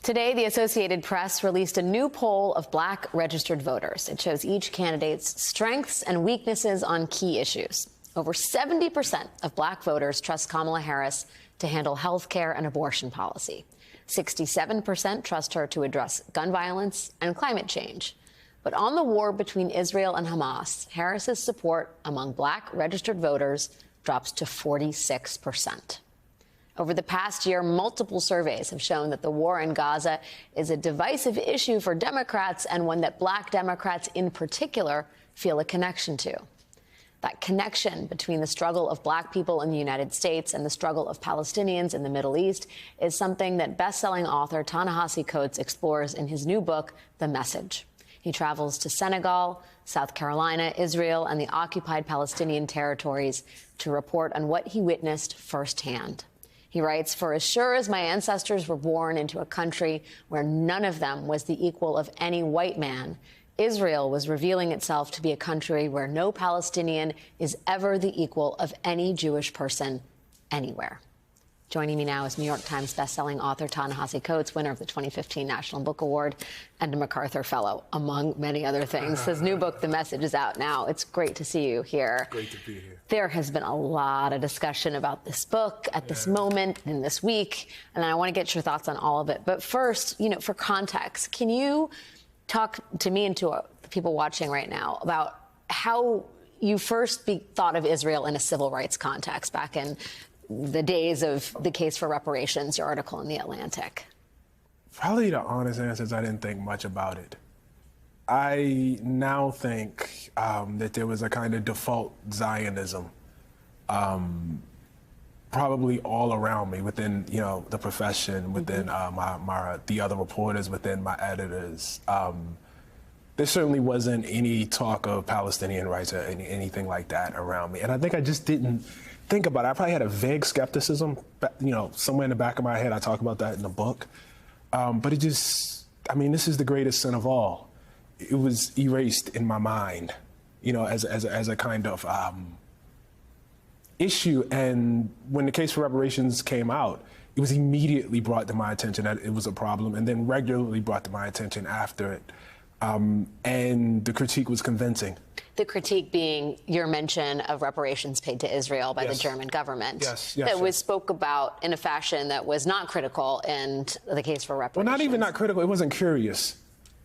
Today, the Associated Press released a new poll of black registered voters. It shows each candidate's strengths and weaknesses on key issues. Over 70% of black voters trust Kamala Harris to handle health care and abortion policy. 67% trust her to address gun violence and climate change. But on the war between Israel and Hamas, Harris's support among black registered voters drops to 46%. Over the past year, multiple surveys have shown that the war in Gaza is a divisive issue for Democrats and one that black Democrats in particular feel a connection to. That connection between the struggle of black people in the United States and the struggle of Palestinians in the Middle East is something that best-selling author Ta-Nehisi Coates explores in his new book, The Message. He travels to Senegal, South Carolina, Israel, and the occupied Palestinian territories to report on what he witnessed firsthand. He writes, "For as sure as my ancestors were born into a country where none of them was the equal of any white man, Israel was revealing itself to be a country where no Palestinian is ever the equal of any Jewish person anywhere." Joining me now is New York Times bestselling author Ta-Nehisi Coates, winner of the 2015 National Book Award and a MacArthur Fellow, among many other things. His new book, The Message, is out now. It's great to see you here. Great to be here. There has been a lot of discussion about this book at this moment in this week, and I want to get your thoughts on all of it. But first, for context, can you talk to me and to the people watching right now about how you first thought of Israel in a civil rights context back in the days of the case for reparations, your article in The Atlantic? Probably the honest answer is I didn't think much about it. I now think that there was a kind of default Zionism probably all around me, within the profession, within the other reporters, within my editors. There certainly wasn't any talk of Palestinian rights or anything like that around me. And I think I just didn't think about it. I probably had a vague skepticism, somewhere in the back of my head. I talk about that in the book. But it just, this is the greatest sin of all. It was erased in my mind, as a kind of issue. And when the case for reparations came out, it was immediately brought to my attention that it was a problem, and then regularly brought to my attention after it. And the critique was convincing. The critique being your mention of reparations paid to Israel by the German government. That was spoke about in a fashion that was not critical in the case for reparations. Well, not even not critical. It wasn't curious.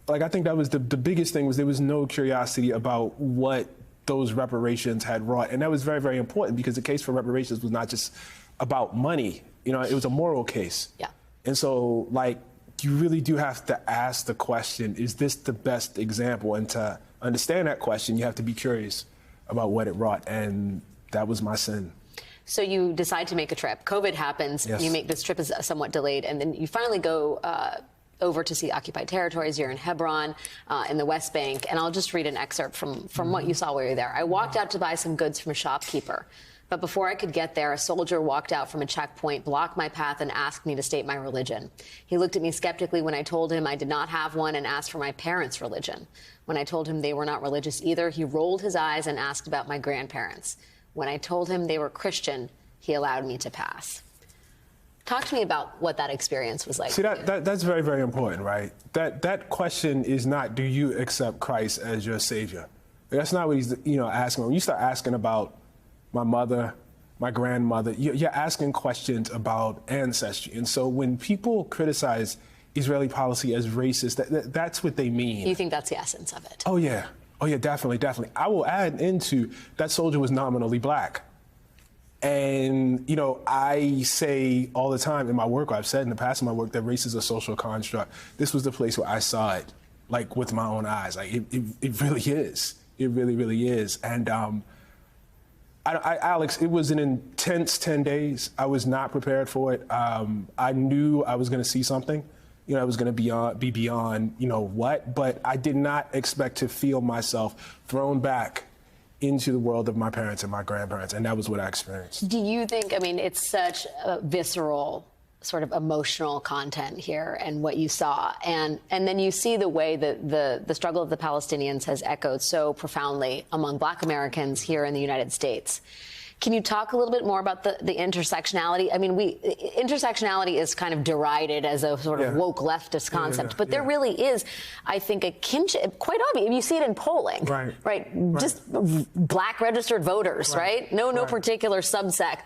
I think that was the biggest thing, was there was no curiosity about what those reparations had wrought. And that was very, very important, because the case for reparations was not just about money. It was a moral case. Yeah. And so, you really do have to ask the question, is this the best example? And to understand that question, you have to be curious about what it wrought. And that was my sin. So you decide to make a trip. COVID happens. Yes. You make this trip is somewhat delayed. And then you finally go over to see occupied territories. You're in Hebron, in the West Bank. And I'll just read an excerpt from what you saw while you were there. "I walked out to buy some goods from a shopkeeper. But before I could get there, a soldier walked out from a checkpoint, blocked my path, and asked me to state my religion. He looked at me skeptically when I told him I did not have one, and asked for my parents' religion. When I told him they were not religious either, he rolled his eyes and asked about my grandparents. When I told him they were Christian, he allowed me to pass." Talk to me about what that experience was like. See, that's very, very important, right? That question is not, do you accept Christ as your savior? That's not what he's asking. When you start asking about my mother, my grandmother, you're asking questions about ancestry. And so when people criticize Israeli policy as racist, that's what they mean. You think that's the essence of it? Oh, yeah. Oh, yeah, definitely, definitely. I will add into that soldier was nominally black. And, I say all the time in my work, I've said in the past in my work, that race is a social construct. This was the place where I saw it, with my own eyes. It really is. It really, really is. And, Alex, it was an intense 10 days. I was not prepared for it. I knew I was going to see something. I was going to be beyond, what, but I did not expect to feel myself thrown back into the world of my parents and my grandparents, and that was what I experienced. Do you think, it's such a visceral sort of emotional content here and what you saw, and then you see the way that the struggle of the Palestinians has echoed so profoundly among Black Americans here in the United States. Can you talk a little bit more about the intersectionality? I mean, intersectionality is kind of derided as a sort of woke leftist concept, but there really is, I think, a kinship, quite obvious. You see it in polling, right? Just black registered voters, right? No particular subsect,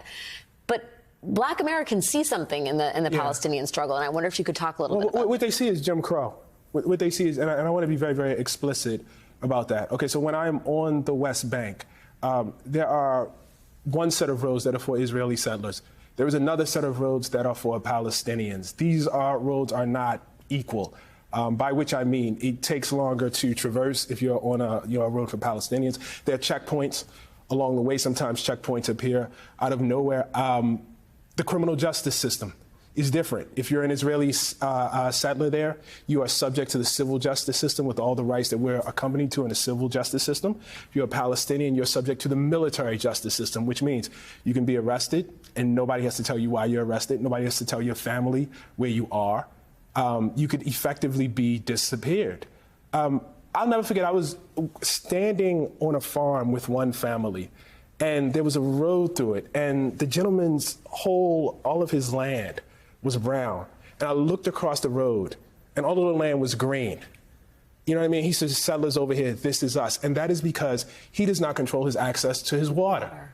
but Black Americans see something in the Palestinian struggle, and I wonder if you could talk a little bit about that. What they see is Jim Crow. What they see is, and I want to be very, very explicit about that. Okay, so when I'm on the West Bank, there are one set of roads that are for Israeli settlers. There is another set of roads that are for Palestinians. These roads are not equal, by which I mean it takes longer to traverse if you're on a road for Palestinians. There are checkpoints along the way. Sometimes checkpoints appear out of nowhere. The criminal justice system is different. If you're an Israeli settler there, you are subject to the civil justice system with all the rights that we're accompanied to in the civil justice system. If you're a Palestinian, you're subject to the military justice system, which means you can be arrested and nobody has to tell you why you're arrested. Nobody has to tell your family where you are. You could effectively be disappeared. I'll never forget, I was standing on a farm with one family, and there was a road through it, and the gentleman's all of his land was brown. And I looked across the road, and all of the land was green. You know what I mean? He says, settlers over here, this is us. And that is because he does not control his access to his water.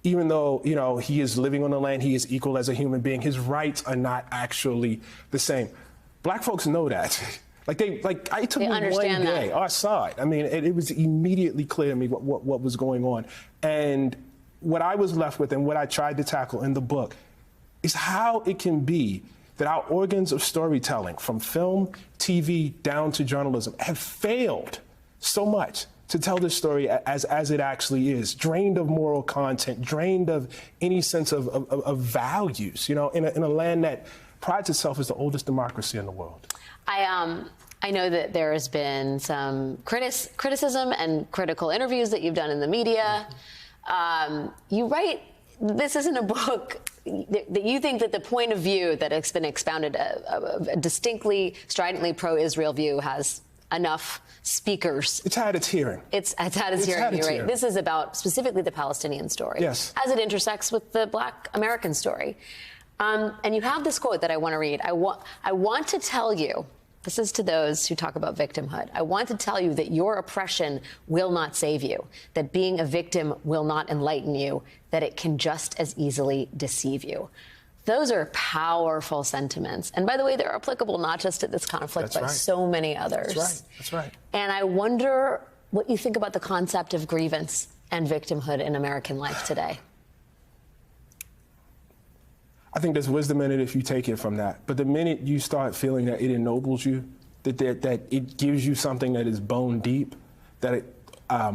Even though, he is living on the land, he is equal as a human being, his rights are not actually the same. Black folks know that. It took me one day, our side. I mean, it was immediately clear to me what was going on. And what I was left with and what I tried to tackle in the book is how it can be that our organs of storytelling, from film, TV, down to journalism, have failed so much to tell this story as it actually is, drained of moral content, drained of any sense of values, in a land that prides itself as the oldest democracy in the world. I know that there has been some criticism and critical interviews that you've done in the media. You write, this isn't a book, that you think that the point of view that has been expounded, a distinctly, stridently pro-Israel view, has enough speakers. It's had its hearing. It's had its hearing, you're right. This is about specifically the Palestinian story. Yes. As it intersects with the Black American story. And you have this quote that I want to read. I want to tell you, this is to those who talk about victimhood, I want to tell you that your oppression will not save you, that being a victim will not enlighten you, that it can just as easily deceive you. Those are powerful sentiments. And by the way, they're applicable not just to this conflict, but so many others. That's right. And I wonder what you think about the concept of grievance and victimhood in American life today. I think there's wisdom in it if you take it from that. But the minute you start feeling that it ennobles you, that it gives you something that is bone deep, that it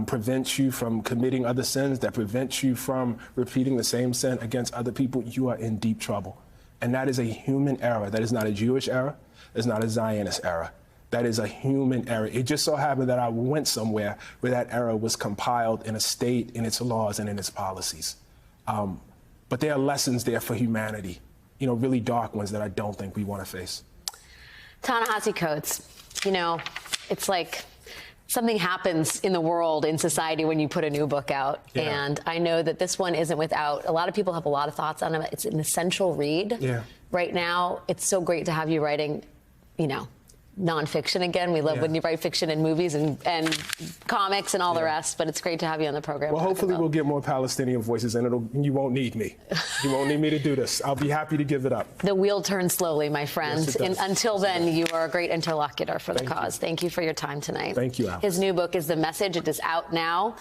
prevents you from committing other sins, that prevents you from repeating the same sin against other people, you are in deep trouble. And that is a human error. That is not a Jewish error. It's not a Zionist error. That is a human error. It just so happened that I went somewhere where that error was compiled in a state, in its laws, and in its policies. But there are lessons there for humanity, really dark ones that I don't think we want to face. Ta-Nehisi Coates, it's like something happens in the world, in society, when you put a new book out. Yeah. And I know that this one isn't without, a lot of people have a lot of thoughts on it. It's an essential read right now. It's so great to have you writing, nonfiction again. We love when you write fiction and movies and comics and all the rest, but it's great to have you on the program. Well, hopefully we'll get more Palestinian voices, and you won't need me. You won't need me to do this. I'll be happy to give it up. The wheel turns slowly, my friend. Yes, until then, you are a great interlocutor for the cause. Thank you for your time tonight. Thank you, Alex. His new book is The Message. It is out now.